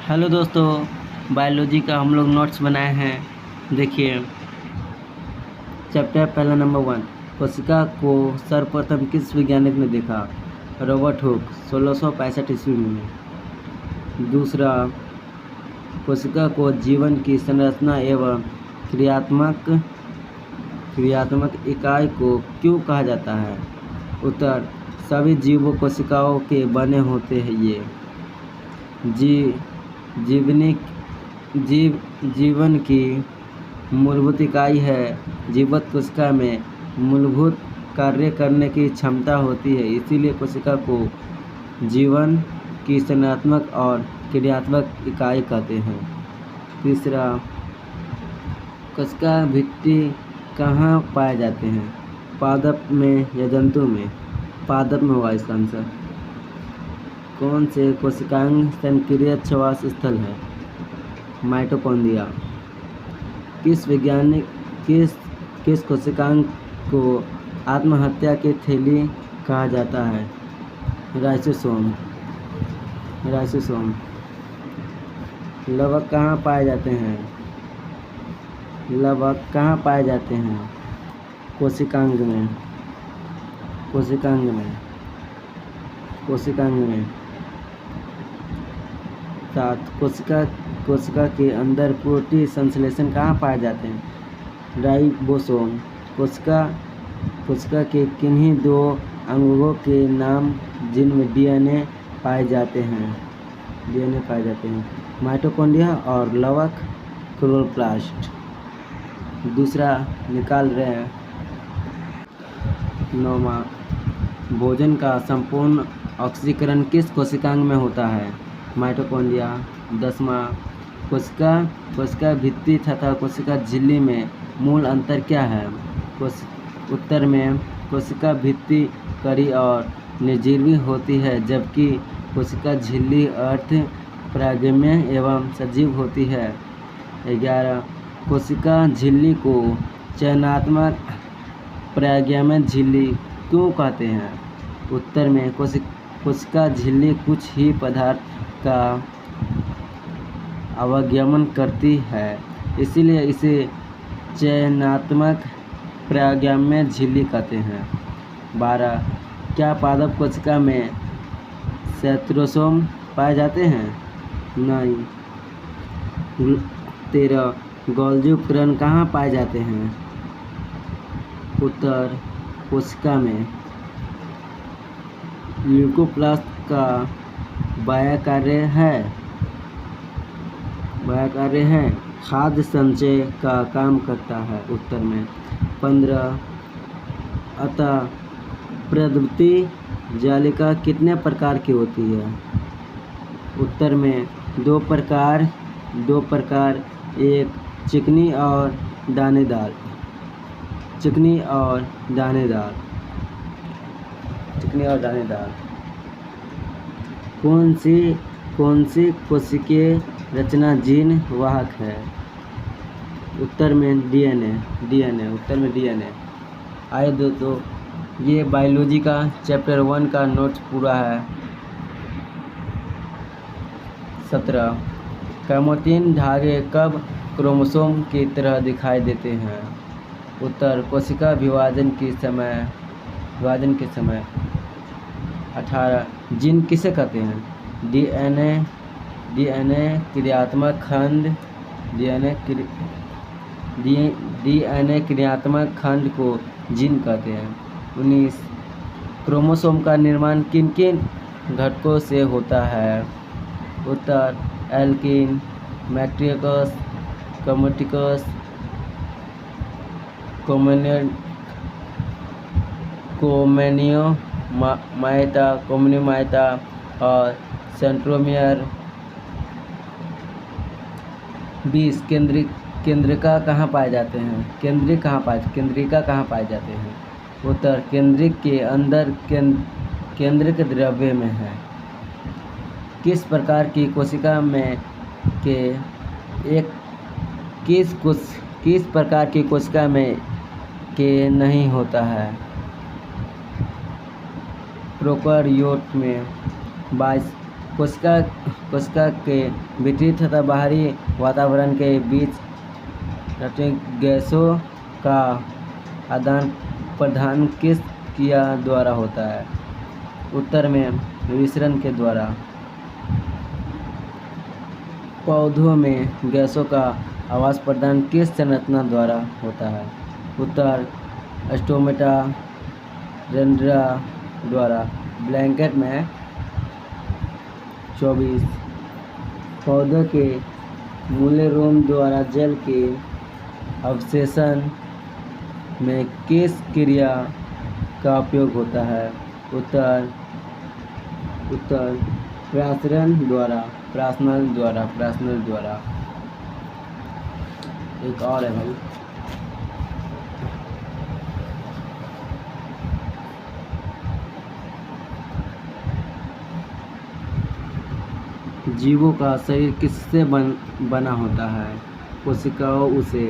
Hello दोस्तों, biology का हम लोग नोट्स बनाए हैं। देखिए, चैप्टर पहला नंबर 1, कोशिका को सर्वप्रथम किस वैज्ञानिक ने देखा? रॉबर्ट हुक 1665 ईस्वी में। दूसरा, कोशिका को जीवन की संरचना एवं क्रियात्मक इकाई को क्यों कहा जाता है? उत्तर, सभी जीव कोशिकाओं के बने होते हैं। ये जीवन की मूलभूत इकाई है। जीवित कोशिका में मूलभूत कार्य करने की क्षमता होती है, इसीलिए कोशिका को जीवन की संरचनात्मक और क्रियात्मक इकाई कहते हैं। तीसरा, कोशिका भित्ति कहाँ पाए जाते हैं? पादप में या जंतु में? पादप में होगा इसका आंसर। कौन से कोशिकांग संक्रिय छवास स्थल है? माइटोकॉन्ड्रिया। किस कोशिकांग को आत्महत्या की थैली कहा जाता है? राइसोसोम। लवक कहाँ पाए जाते हैं? कोशिकांग में। 7, कोशिका के अंदर प्रोटीन संश्लेषण कहाँ पाए जाते हैं? राइबोसोम। कोशिका के किन्हीं दो अंगों के नाम जिनमें डीएनए पाए जाते हैं? माइटोकॉन्ड्रिया और लवक क्लोरोप्लास्ट। दूसरा निकाल रहे हैं। 9वां, भोजन का संपूर्ण ऑक्सीकरण किस कोशिकांग में होता है? माइटोकॉन्ड्रिया। 10वां, कोशिका भित्ति तथा कोशिका झिल्ली में मूल अंतर क्या है? उत्तर में कोशिका भित्ति कड़ी और निर्जीव होती है, जबकि कोशिका झिल्ली अर्ध परागम्य एवं सजीव होती है। 11, कोशिका झिल्ली को चयनात्मक परागम्य झिल्ली क्यों कहते हैं? उत्तर में कोशिका झिल्ली कुछ ही पदार्थ का अवगमन करती है, इसीलिए इसे चयनात्मक परागम्य झिल्ली कहते हैं। 12, क्या पादप कोशिका में सेंट्रोसोम पाए जाते हैं? नहीं। 13, गोल्गी उपकरण कहाँ पाए जाते हैं? उत्तर, कोशिका में। ल्यूकोप्लास्ट का बाह्य कार्य है खाद्य संचय का काम करता है। उत्तर में। 15, अतः प्रवृत्ति जालिका कितने प्रकार की होती है? उत्तर में 2 प्रकार, एक चिकनी और दानेदार। कौन सी कोशिकीय रचना जीन वाहक है? उत्तर में डीएनए। आइए दोस्तों, ये बायोलॉजी का चैप्टर 1 का नोट्स पूरा है। 17, क्रोमैटिन धागे कब क्रोमोसोम की तरह दिखाई देते हैं? उत्तर, कोशिका विभाजन के समय। 18, जीन किसे कहते हैं? डीएनए क्रियात्मक खंड को जीन कहते हैं। 19, क्रोमोसोम का निर्माण किन घटकों से होता है? उत्तर, एल्किन, मैट्रिक्स, क्रोमैटिक्स, कोम्युनिमाइटा और सेंट्रोमियर। 20, केंद्रिका कहाँ पाए जाते हैं? केंद्रिका कहाँ पाए जाते हैं? उत्तर, केंद्रिक के अंदर केंद्रक द्रव्य में है। किस प्रकार की कोशिका में के नहीं होता है? प्रोकैरियोट में। 22, कोशिका कोशिका के भीतरी तथा बाहरी वातावरण के बीच गैसों का आदान प्रदान किस क्रिया द्वारा होता है? उत्तर में विसरण के द्वारा। पौधों में गैसों का आवास प्रदान किस संरचना द्वारा होता है? उत्तर स्टोमेटा रेंड्रा द्वारा। ब्लैंकेट में 24 पौधों के मूल रोम द्वारा जल के अवशेषण में किस क्रिया का उपयोग होता है? उत्तर प्रासरण द्वारा। एक और है भाई, जीवों का शरीर किससे बना होता है? कोशिकाओं से